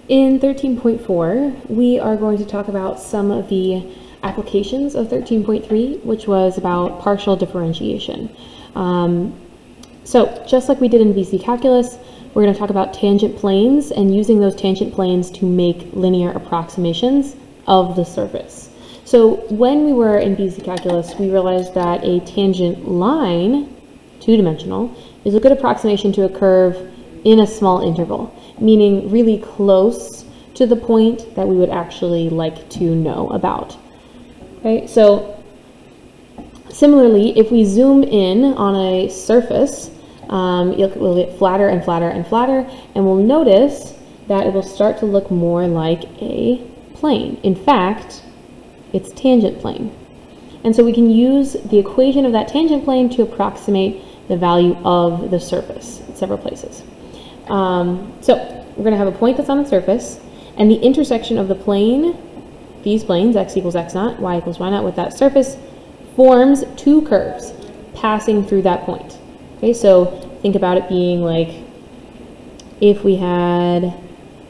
In 13.4, we are going to talk about some of the applications of 13.3, which was about partial differentiation. So just like we did in VC calculus, we're going to talk about tangent planes and using those tangent planes to make linear approximations of the surface. So when we were in VC calculus, we realized that a tangent line, two-dimensional, is a good approximation to a curve in a small interval, meaning really close to the point that we would actually like to know about. Okay, so similarly, if we zoom in on a surface, we'll get flatter and flatter and flatter, and we'll notice that it will start to look more like a plane. In fact, it's tangent plane. And so we can use the equation of that tangent plane to approximate the value of the surface in several places. So we're going to have a point that's on the surface, and the intersection of the plane, these planes, x equals x naught, y equals y naught, with that surface, forms two curves passing through that point. Okay, so think about it being like if we had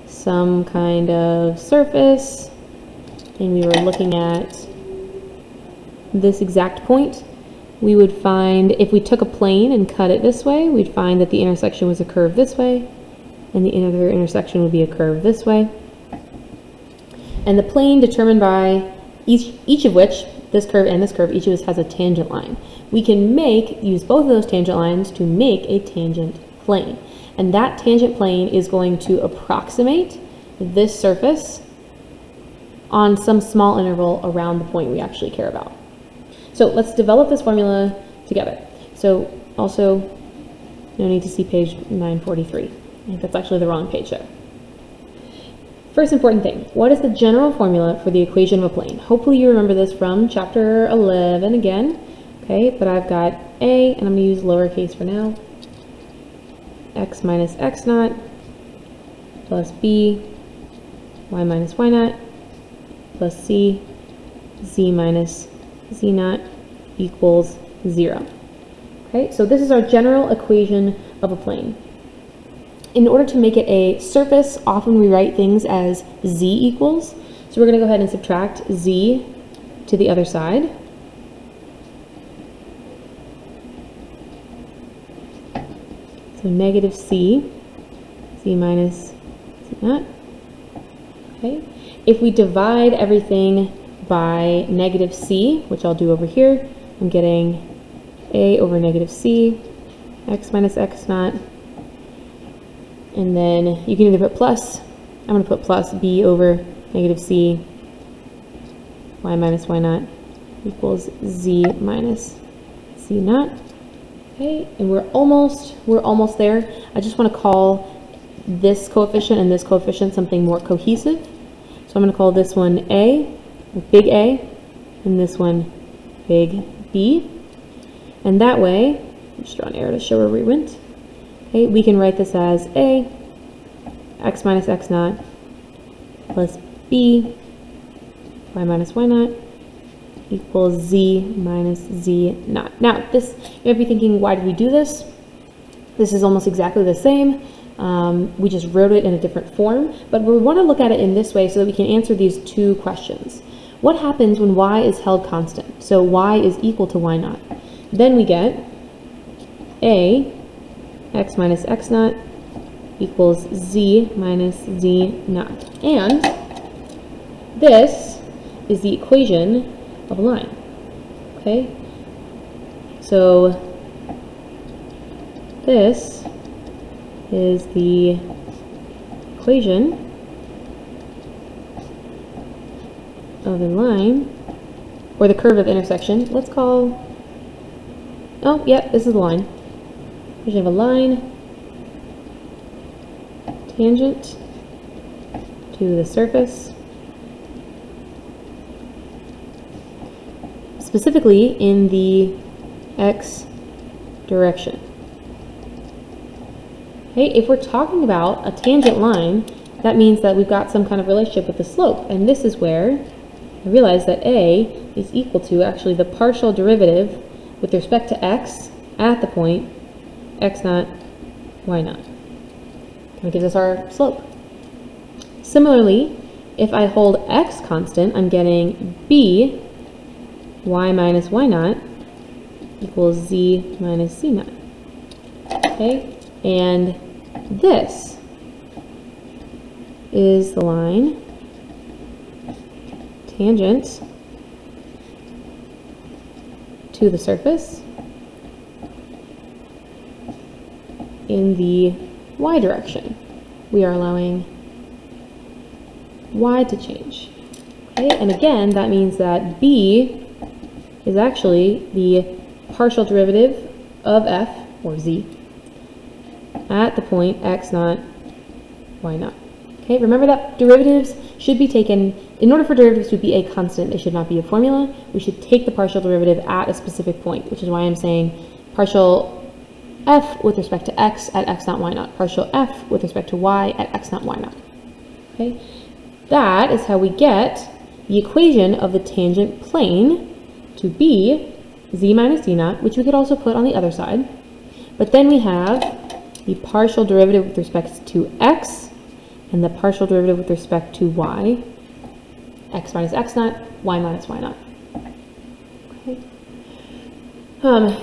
some kind of surface and we were looking at this exact point, we would find, if we took a plane and cut it this way, we'd find that the intersection was a curve this way, and the other intersection would be a curve this way. And the plane determined by each of which, this curve and this curve, each of this has a tangent line. We can use both of those tangent lines to make a tangent plane. And that tangent plane is going to approximate this surface on some small interval around the point we actually care about. So let's develop this formula together. So also, no need to see page 943. I think that's actually the wrong page there. First important thing, what is the general formula for the equation of a plane? Hopefully you remember this from chapter 11 again. Okay, but I've got A, and I'm going to use lowercase for now, x minus x naught plus B, y minus y naught plus C, z minus z naught equals 0. Okay, so this is our general equation of a plane. In order to make it a surface, often we write things as z equals. So we're going to go ahead and subtract z to the other side. So negative c, z minus z naught. Okay. If we divide everything by negative c, which I'll do over here, I'm getting a over negative c, x minus x naught, and then you can either put plus, I'm going to put plus b over negative c, y minus y naught equals z minus z naught. Okay, and we're almost there. I just want to call this coefficient and this coefficient something more cohesive. So I'm going to call this one A, big A, and this one big B. And that way, just draw an arrow to show where we went. Okay, we can write this as A, x minus x naught, plus B, y minus y naught, equals z minus z naught. Now, this, you might be thinking, why did we do this? This is almost exactly the same. We just wrote it in a different form, but we want to look at it in this way so that we can answer these two questions. What happens when y is held constant? So y is equal to y naught. Then we get A, x minus x naught equals z minus z naught. And this is the equation of a line. Okay? So this is the equation of a line, or the curve of the intersection. Let's call, oh, yeah, this is the line. We have a line tangent to the surface, specifically in the x direction. Okay, if we're talking about a tangent line, that means that we've got some kind of relationship with the slope, and this is where I realize that A is equal to actually the partial derivative with respect to x at the point x naught, y naught. That gives us our slope. Similarly, if I hold x constant, I'm getting b y minus y naught equals z minus z naught. Okay, and this is the line tangent to the surface in the y direction. We are allowing y to change. Okay, and again, that means that b is actually the partial derivative of f, or z, at the point x naught, y naught. Okay, remember that derivatives should be taken, in order for derivatives to be a constant, they should not be a formula. We should take the partial derivative at a specific point, which is why I'm saying partial f with respect to x at x naught, y naught, partial f with respect to y at x naught, y naught. Okay, that is how we get the equation of the tangent plane to be z minus z naught, which we could also put on the other side. But then we have the partial derivative with respect to x and the partial derivative with respect to y, x minus x naught, y minus y naught. Okay.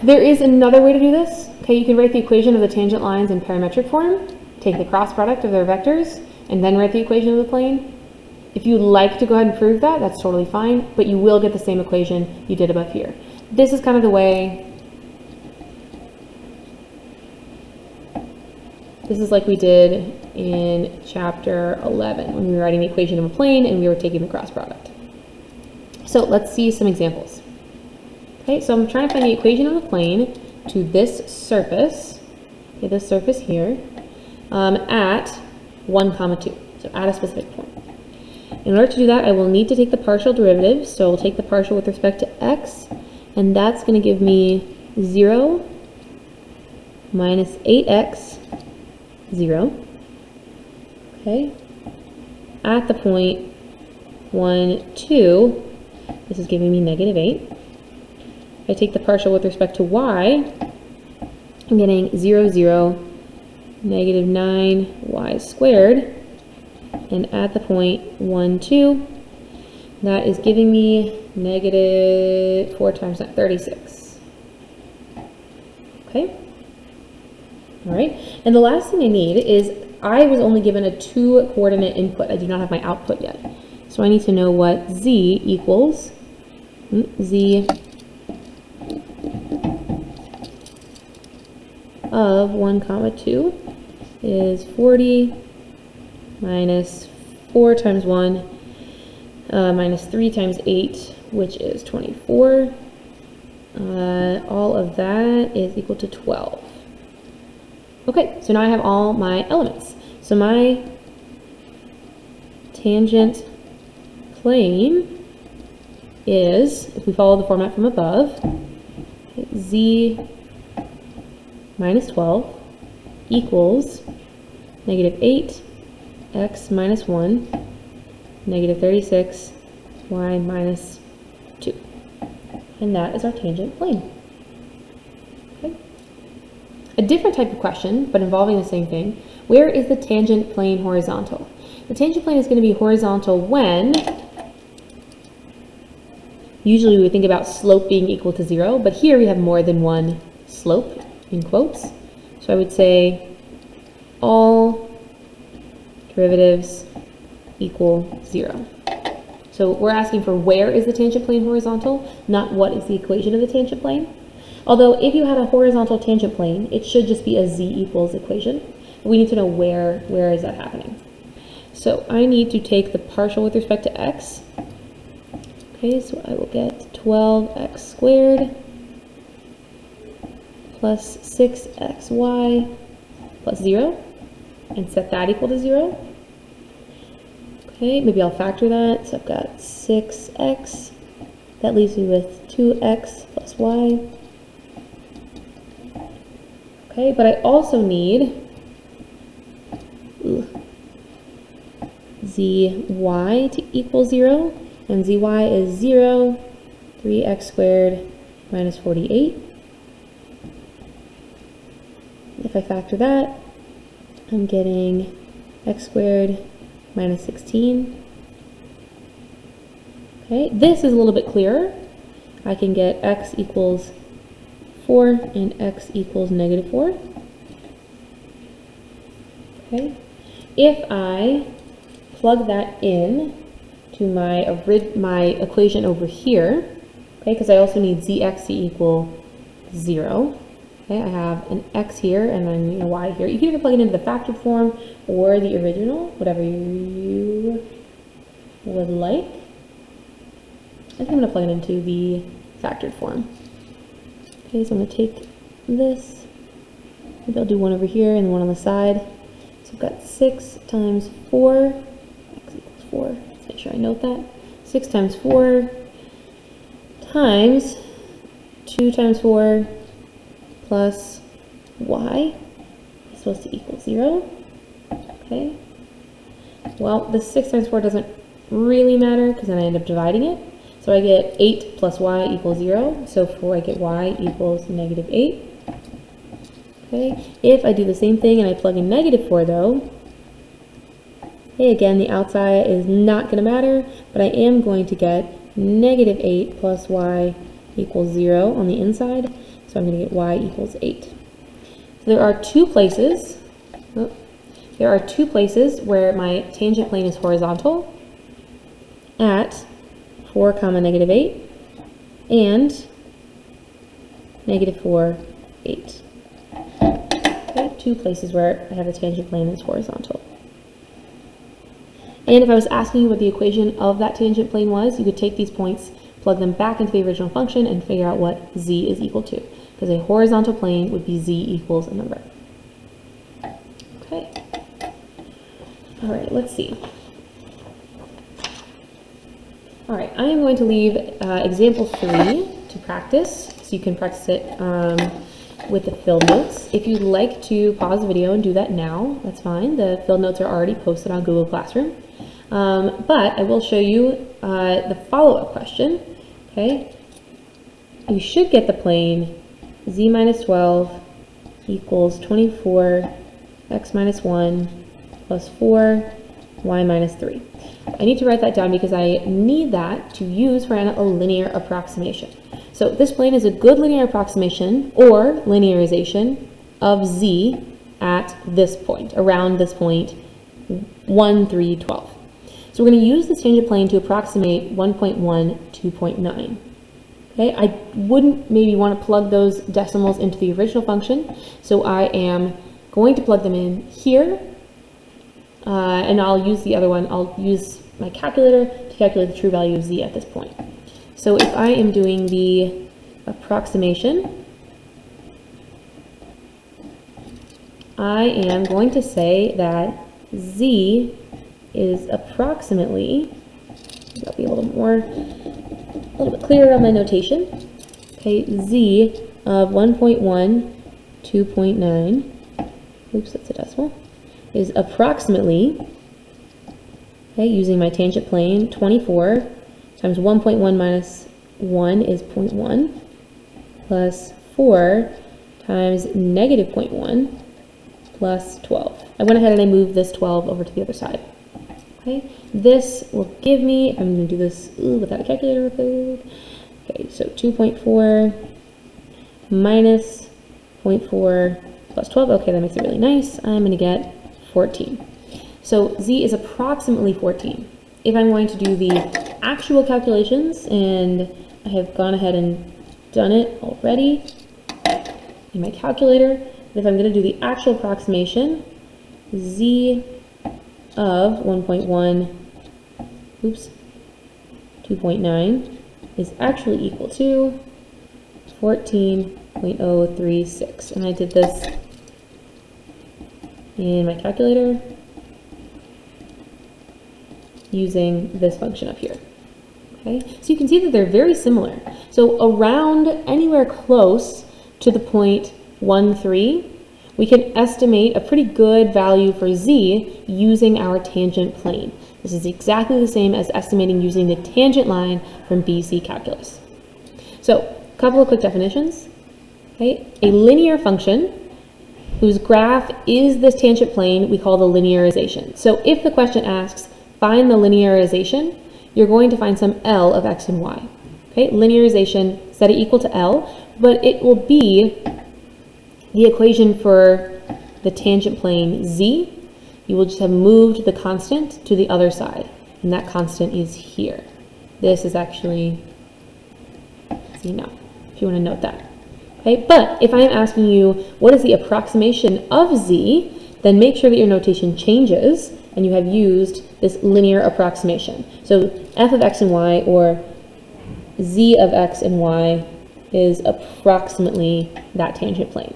There is another way to do this. Okay, you can write the equation of the tangent lines in parametric form, take the cross product of their vectors, and then write the equation of the plane. If you'd like to go ahead and prove that, that's totally fine, but you will get the same equation you did above here. This is kind of the way, this is like we did in chapter 11 when we were writing the equation of a plane and we were taking the cross product. So let's see some examples. Okay, so I'm trying to find the equation of the plane to this surface, okay, this surface here, at 1, 2, so at a specific point. In order to do that, I will need to take the partial derivative, so I'll take the partial with respect to x, and that's going to give me 0 minus 8x, 0, okay, at the point 1, 2, this is giving me negative 8. If I take the partial with respect to y, I'm getting 0, 0, negative 9y squared, and at the point 1, 2, that is giving me negative 4 times 9, 36. Okay? All right, and the last thing I need is, I was only given a 2-coordinate input. I do not have my output yet. So I need to know what z equals. Z of 1, 2 is 40 minus 4 times 1 minus 3 times 8, which is 24. All of that is equal to 12. Okay, so now I have all my elements. So my tangent plane is, if we follow the format from above, z minus 12 equals negative 8 x minus 1, negative 36 y minus 2. And that is our tangent plane. Okay. A different type of question, but involving the same thing, where is the tangent plane horizontal? The tangent plane is going to be horizontal when, usually we would think about slope being equal to 0, but here we have more than one slope, in quotes. So I would say all derivatives equal 0. So we're asking for where is the tangent plane horizontal, not what is the equation of the tangent plane. Although if you had a horizontal tangent plane, it should just be a z equals equation. We need to know where is that happening. So I need to take the partial with respect to x. Okay, so I will get 12x squared plus 6xy plus 0, and set that equal to 0. Okay, maybe I'll factor that. So I've got 6x. That leaves me with 2x plus y. Okay, but I also need zy to equal 0, and zy is 0, 3x squared minus 48. If I factor that, I'm getting x squared minus 16. Okay, this is a little bit clearer. I can get x equals 4 and x equals negative 4. Okay, if I plug that in to my equation over here, okay, because I also need zx to equal 0. Okay, I have an x here and then a y here. You can either plug it into the factored form or the original, whatever you would like. I think I'm going to plug it into the factored form. Okay, so I'm going to take this, maybe I'll do one over here and one on the side. So I've got 6 times 4, x equals 4, let's make sure I note that. 6 times 4 times 2 times 4 plus y is supposed to equal 0. Okay. Well, the 6 times 4 doesn't really matter because then I end up dividing it. So I get 8 plus y equals 0. So I get y equals negative 8. Okay. If I do the same thing and I plug in negative 4 though, okay, again, the outside is not going to matter, but I am going to get negative 8 plus y equals 0 on the inside. So I'm going to get y equals 8. So there are two places where my tangent plane is horizontal at 4 comma negative 8 and negative 4, 8. Okay, two places where I have the tangent plane is horizontal. And if I was asking you what the equation of that tangent plane was, you could take these points, plug them back into the original function, and figure out what z is equal to. Because a horizontal plane would be z equals a number. Okay. All right, let's see. All right, I am going to leave example 3 to practice, so you can practice it with the field notes. If you'd like to pause the video and do that now, that's fine. The field notes are already posted on Google Classroom. But I will show you the follow-up question. Okay, you should get the plane z minus 12 equals 24 x minus 1 plus 4 y minus 3. I need to write that down because I need that to use for a linear approximation. So this plane is a good linear approximation or linearization of z at this point, around this point, 1, 3, 12. So we're going to use this tangent plane to approximate 1.1, 2.9. Okay, I wouldn't maybe want to plug those decimals into the original function, so I am going to plug them in here, and I'll use the other one. I'll use my calculator to calculate the true value of z at this point. So if I am doing the approximation, I am going to say that z is approximately, I'll be a little bit clearer on my notation. Okay, z of 1.1, 2.9, oops, that's a decimal, is approximately, okay, using my tangent plane, 24 times 1.1 minus 1 is 0.1, plus 4 times negative 0.1 plus 12. I went ahead and I moved this 12 over to the other side. Okay, this will give me, I'm going to do this without a calculator real quick. Okay, so 2.4 minus 0.4 plus 12. Okay, that makes it really nice. I'm going to get 14. So z is approximately 14. If I'm going to do the actual calculations, and I have gone ahead and done it already in my calculator, but if I'm going to do the actual approximation, z of 1.1, oops, 2.9 is actually equal to 14.036. And I did this in my calculator using this function up here. Okay, so you can see that they're very similar. So around anywhere close to the point 1, 3, we can estimate a pretty good value for z using our tangent plane. This is exactly the same as estimating using the tangent line from BC calculus. So a couple of quick definitions. Okay, a linear function whose graph is this tangent plane we call the linearization. So if the question asks, find the linearization, you're going to find some L of x and y. Okay, linearization, set it equal to L, but it will be the equation for the tangent plane z. You will just have moved the constant to the other side, and that constant is here. This is actually z now, if you want to note that. Okay, but if I am asking you what is the approximation of z, then make sure that your notation changes and you have used this linear approximation. So f of x and y, or z of x and y, is approximately that tangent plane.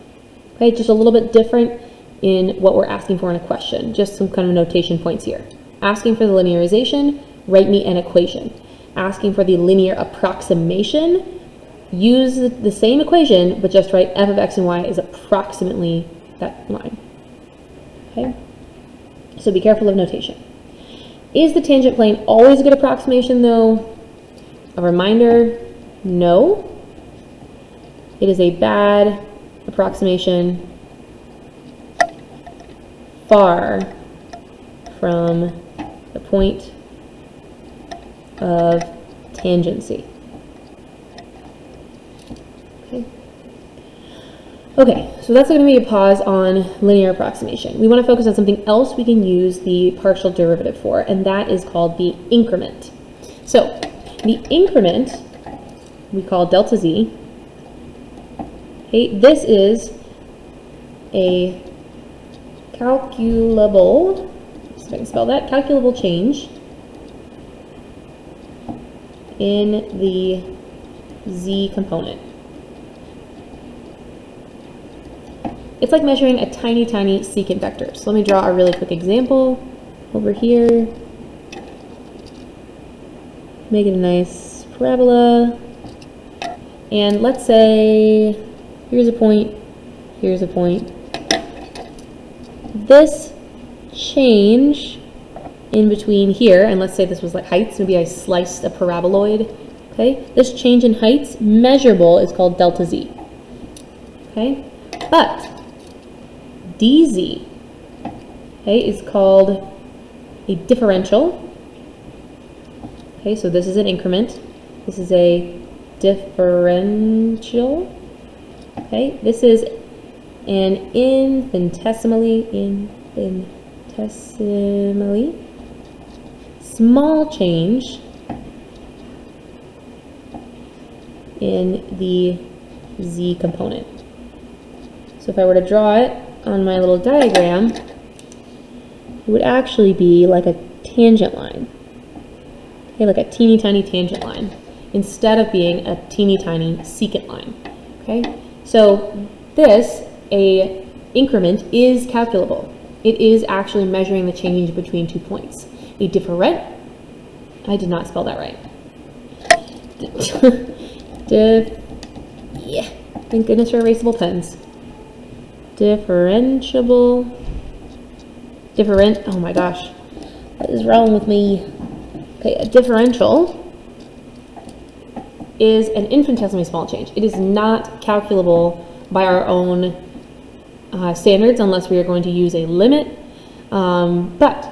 Okay, just a little bit different in what we're asking for in a question. Just some kind of notation points here. Asking for the linearization, write me an equation. Asking for the linear approximation, use the same equation, but just write f of x and y is approximately that line. Okay? So be careful of notation. Is the tangent plane always a good approximation, though? A reminder, no. It is a bad approximation, far from the point of tangency. Okay, so that's going to be a pause on linear approximation. We want to focus on something else we can use the partial derivative for, and that is called the increment. So the increment we call delta z. Okay, this is a calculable, if I can spell that, calculable change in the z component. It's like measuring a tiny, tiny secant vector. So let me draw a really quick example over here. Make it a nice parabola. And let's say, here's a point, here's a point. This change in between here, and let's say this was like heights, maybe I sliced a paraboloid. Okay, this change in heights, measurable, is called delta z. Okay, but dz, okay, is called a differential. Okay, so this is an increment. This is a differential. Okay, this is an infinitesimally small change in the z component. So if I were to draw it on my little diagram, it would actually be like a tangent line. Okay, like a teeny tiny tangent line, instead of being a teeny tiny secant line. Okay, so this, a increment, is calculable. It is actually measuring the change between 2 points. A different, I did not spell that right. Yeah, thank goodness for erasable pens. Oh my gosh, what is wrong with me? Okay, a differential is an infinitesimally small change. It is not calculable by our own standards unless we are going to use a limit. But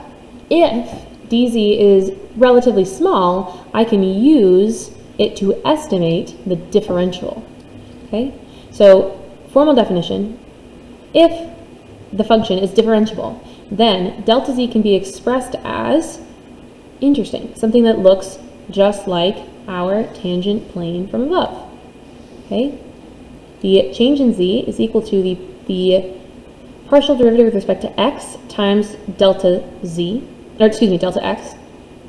if dz is relatively small, I can use it to estimate the differential. Okay, so formal definition. If the function is differentiable, then delta z can be expressed as, interesting, something that looks just like our tangent plane from above. Okay, the change in z is equal to the partial derivative with respect to x times delta z, or excuse me, delta x,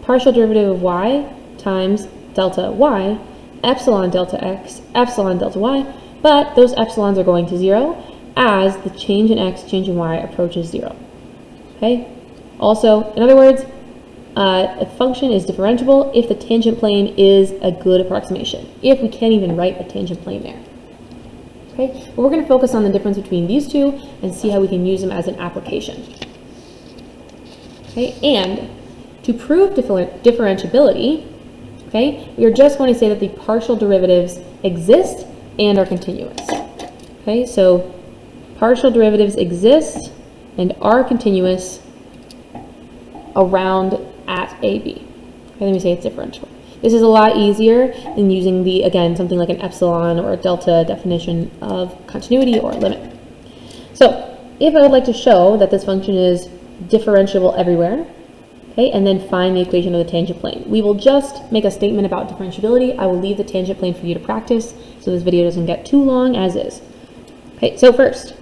partial derivative of y times delta y, epsilon delta x, epsilon delta y, but those epsilons are going to 0 as the change in x, change in y approaches 0. Okay? Also, in other words, a function is differentiable if the tangent plane is a good approximation, if we can't even write a tangent plane there. Okay? But we're going to focus on the difference between these two and see how we can use them as an application. Okay? And to prove differentiability, okay, we are just going to say that the partial derivatives exist and are continuous. Okay? So partial derivatives exist and are continuous around at AB. Okay, let me say it's differential. This is a lot easier than using the, again, something like an epsilon or a delta definition of continuity or limit. So if I would like to show that this function is differentiable everywhere, okay, and then find the equation of the tangent plane, we will just make a statement about differentiability. I will leave the tangent plane for you to practice so this video doesn't get too long as is. Okay, so first,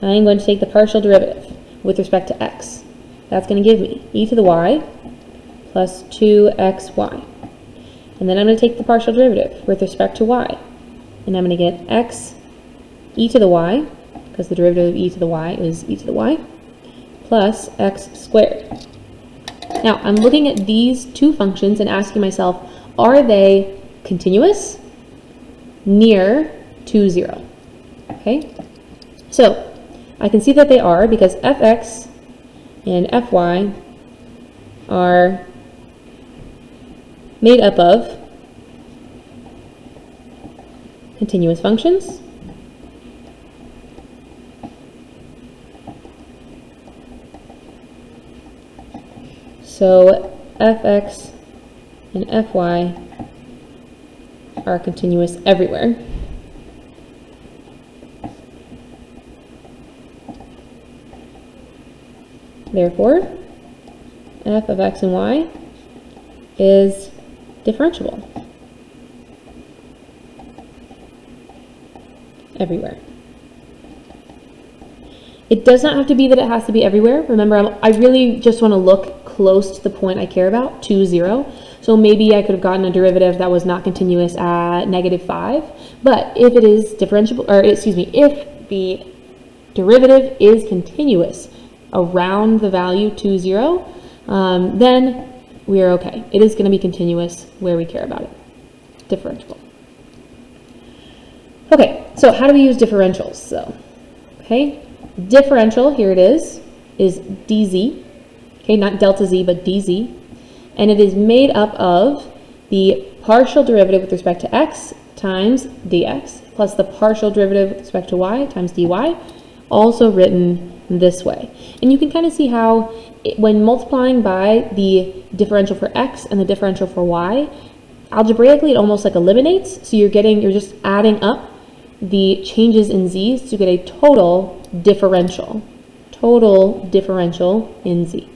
I'm going to take the partial derivative with respect to x. That's going to give me e to the y plus 2xy. And then I'm going to take the partial derivative with respect to y. And I'm going to get x e to the y, because the derivative of e to the y is e to the y, plus x squared. Now, I'm looking at these two functions and asking myself, are they continuous near 2, 0? Okay? So, I can see that they are because fx and fy are made up of continuous functions. So fx and fy are continuous everywhere. Therefore, f of x and y is differentiable everywhere. It does not have to be that it has to be everywhere. Remember, I really just want to look close to the point I care about, 2, 0. So maybe I could have gotten a derivative that was not continuous at -5. But if it is differentiable, or excuse me, if the derivative is continuous around the value 2, 0, then we are okay. It is going to be continuous where we care about it. Differentiable. Okay, so how do we use differentials? So, okay, differential, here it is dz. Okay, not delta z, but dz. And it is made up of the partial derivative with respect to x times dx plus the partial derivative with respect to y times dy, also written this way. And you can kind of see how when multiplying by the differential for x and the differential for y, algebraically it almost like eliminates. So you're just adding up the changes in z's to get a total differential in z.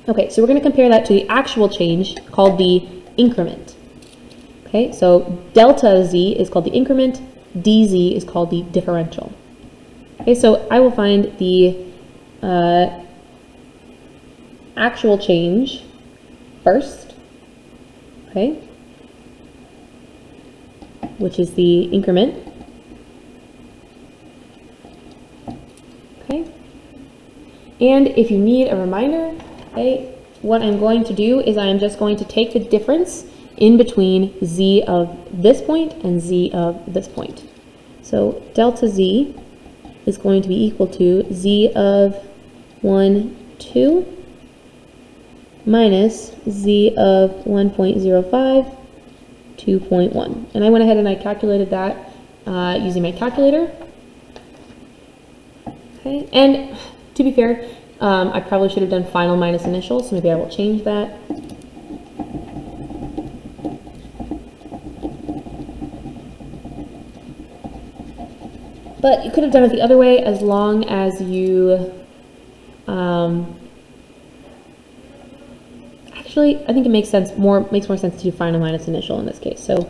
Okay, so we're going to compare that to the actual change called the increment. Okay, so delta z is called the increment, dz is called the differential. Okay, so I will find the actual change first, okay, which is the increment. Okay, and if you need a reminder, okay, what I'm going to do is I'm just going to take the difference in between z of this point and z of this point. So delta z is going to be equal to z of 1, 2 minus z of 1.05, 2.1. And I went ahead and I calculated that using my calculator. Okay, and to be fair, I probably should have done final minus initial, so maybe I will change that. But you could have done it the other way as long as you, actually, I think it makes more sense to do final minus initial in this case. So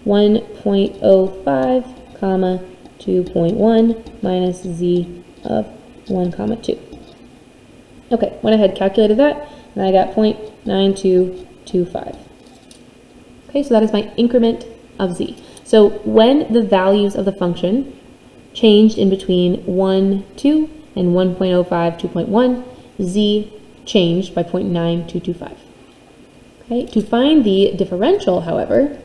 1.05, comma, 2.1 minus z of 1, comma 2. Okay, went ahead, calculated that, and I got 0.9225. Okay, so that is my increment of z. So when the values of the function changed in between 1, 2 and 1.05, 2.1, z changed by 0.9225. Okay, to find the differential, however,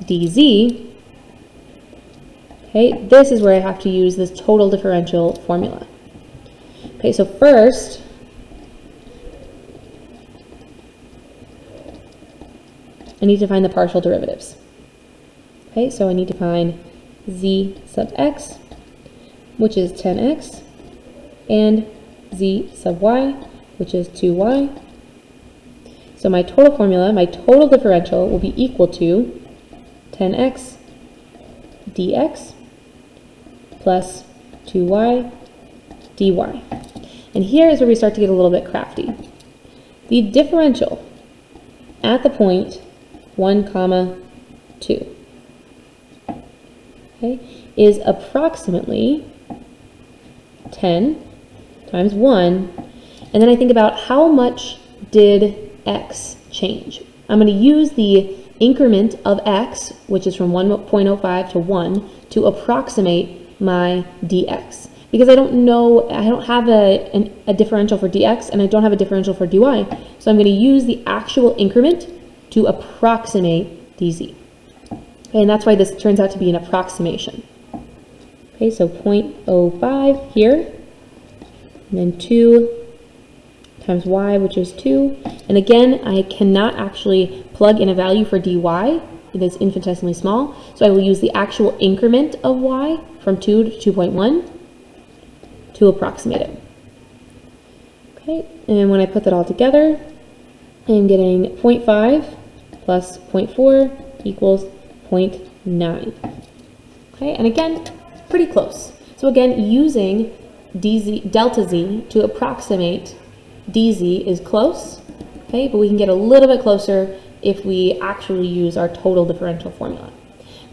dz, okay, this is where I have to use this total differential formula. Okay, so first, I need to find the partial derivatives. Okay, so I need to find z sub x, which is 10x, and z sub y, which is 2y. So my total formula, my total differential, will be equal to 10x dx plus 2y dy. And here is where we start to get a little bit crafty. The differential at the point 1, 2, okay, is approximately 10 times 1, and then I think about how much did x change. I'm going to use the increment of x, which is from 1.05 to 1, to approximate my dx. Because I don't know, I don't have a differential for dx, and I don't have a differential for dy, so I'm going to use the actual increment to approximate dz. Okay, and that's why this turns out to be an approximation. Okay, so 0.05 here, and then 2 times y, which is 2. And again, I cannot actually plug in a value for dy. It is infinitesimally small. So I will use the actual increment of y from 2 to 2.1 to approximate it. Okay, and when I put that all together, I'm getting 0.5 plus 0.4 equals 0.9. Okay, and again, pretty close. So again, using delta z to approximate dz is close, okay, but we can get a little bit closer if we actually use our total differential formula.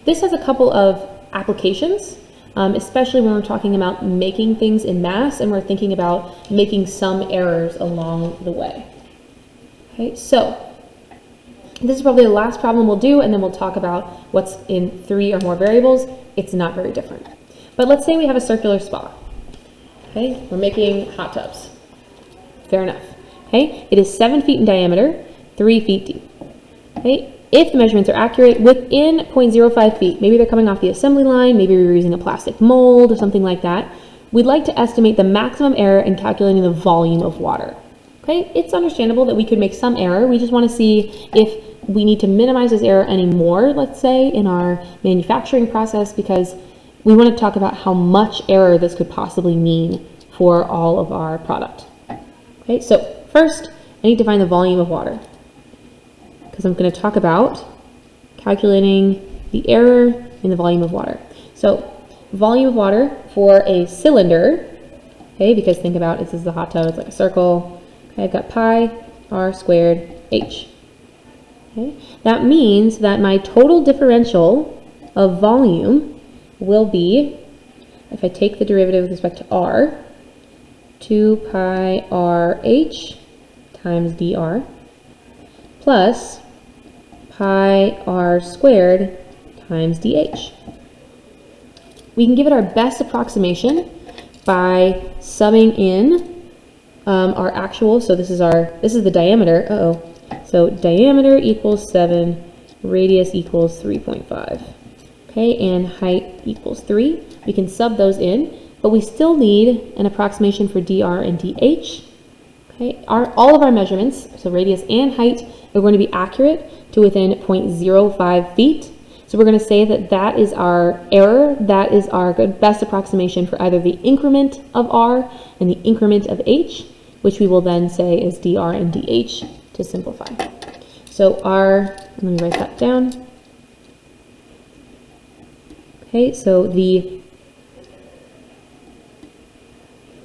This has a couple of applications, especially when we're talking about making things in mass and we're thinking about making some errors along the way. Okay, so this is probably the last problem we'll do, and then we'll talk about what's in 3 or more variables. It's not very different. But let's say we have a circular spa. Okay, we're making hot tubs. Fair enough. Okay, it is 7 feet in diameter, 3 feet deep. Okay, if the measurements are accurate, within 0.05 feet, maybe they're coming off the assembly line, maybe we're using a plastic mold or something like that, we'd like to estimate the maximum error in calculating the volume of water. Okay, it's understandable that we could make some error. We just want to see if we need to minimize this error anymore, let's say, in our manufacturing process, because we want to talk about how much error this could possibly mean for all of our product. Okay, so first, I need to find the volume of water, because I'm going to talk about calculating the error in the volume of water. So volume of water for a cylinder, okay, because think about this is the hot tub, it's like a circle. Okay, I've got pi r squared h. Okay, that means that my total differential of volume will be, if I take the derivative with respect to r, 2 pi r h times dr plus pi r squared times dh. We can give it our best approximation by summing in our actual, so this is the diameter, so diameter equals 7, radius equals 3.5, okay, and height equals 3. We can sub those in, but we still need an approximation for dr and dh. Okay, all of our measurements, so radius and height, are going to be accurate to within 0.05 feet. So we're going to say that that is our error, that is our best approximation for either the increment of r and the increment of h, which we will then say is dr and dh to simplify. So let me write that down. Okay, so the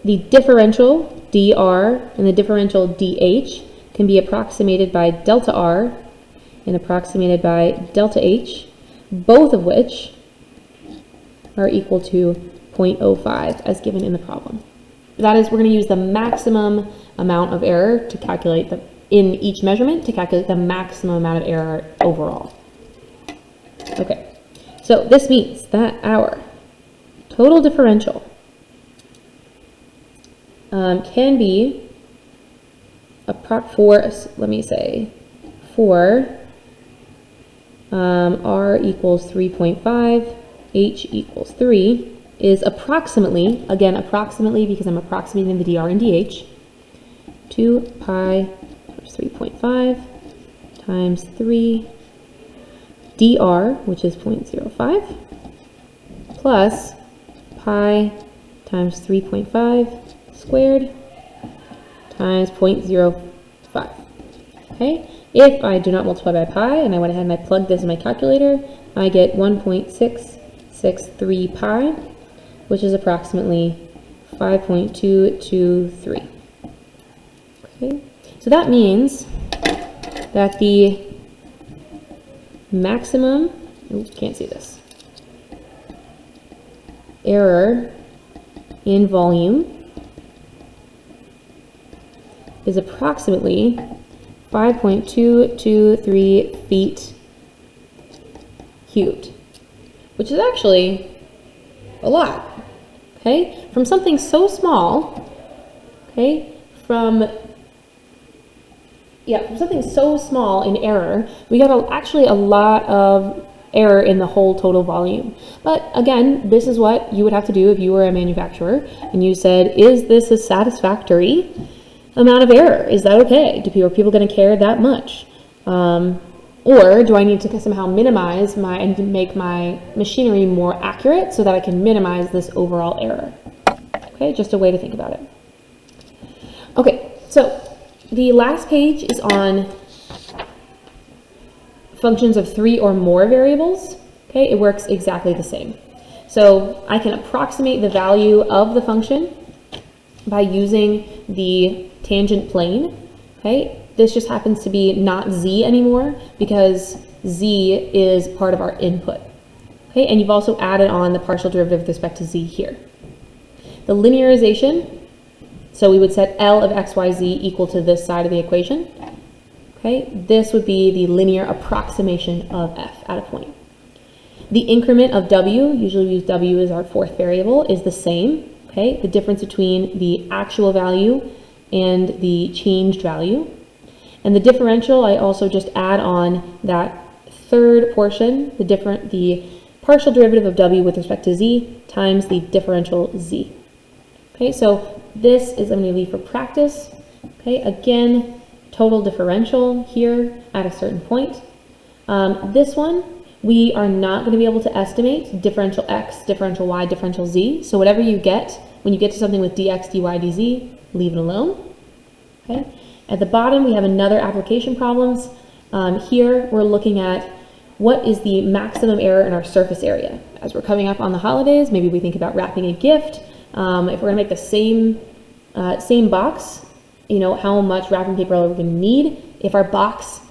differential dr and the differential dh can be approximated by delta r and approximated by delta h, both of which are equal to 0.05 as given in the problem. That is, we're going to use the maximum amount of error to calculate in each measurement to calculate the maximum amount of error overall. Okay, so this means that our total differential can be for r equals 3.5, h equals 3, is approximately, again approximately because I'm approximating the dr and dh, 2 pi times 3.5 times 3 dr, which is 0.05, plus pi times 3.5 squared times 0.05. Okay, if I do not multiply by pi and I went ahead and I plugged this in my calculator, I get 1.663 pi, which is approximately 5.223. Okay, so that means that the maximum, oops, can't see this, error in volume is approximately 5.223 feet cubed, which is actually a lot. Okay, from something so small, okay, from something so small in error, we got actually a lot of error in the whole total volume. But again, this is what you would have to do if you were a manufacturer and you said, is this a satisfactory amount of error? Is that okay? Are people going to care that much? Or do I need to somehow minimize and make my machinery more accurate so that I can minimize this overall error? Okay, just a way to think about it. Okay, so the last page is on functions of 3 or more variables. Okay, it works exactly the same. So I can approximate the value of the function by using the tangent plane. Okay, this just happens to be not z anymore because z is part of our input. Okay, and you've also added on the partial derivative with respect to z here. The linearization, so we would set L of x, y, z equal to this side of the equation. Okay, this would be the linear approximation of f at a point. The increment of w, usually we use w as our fourth variable, is the same. Okay, the difference between the actual value and the changed value. And the differential, I also just add on that third portion, the partial derivative of w with respect to z times the differential z. Okay, so this is I'm going to leave for practice. Okay, again, total differential here at a certain point. This one, we are not going to be able to estimate differential x, differential y, differential z. So whatever you get, when you get to something with dx, dy, dz, leave it alone. Okay. At the bottom, we have another application problems. Here, we're looking at what is the maximum error in our surface area. As we're coming up on the holidays, maybe we think about wrapping a gift. If we're going to make the same box, you know, how much wrapping paper are we going to need? If our box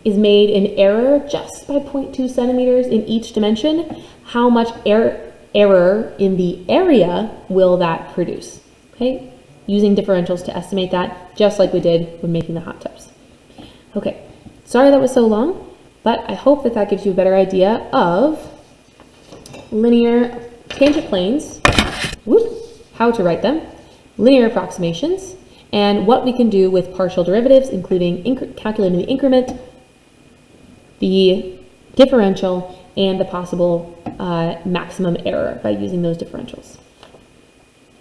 is made in error just by 0.2 centimeters in each dimension, how much error in the area will that produce? Okay, using differentials to estimate that, just like we did when making the hot tubs. Okay, sorry that was so long, but I hope that gives you a better idea of linear tangent planes, how to write them, linear approximations, and what we can do with partial derivatives, including calculating the increment, the differential, and the possible maximum error by using those differentials.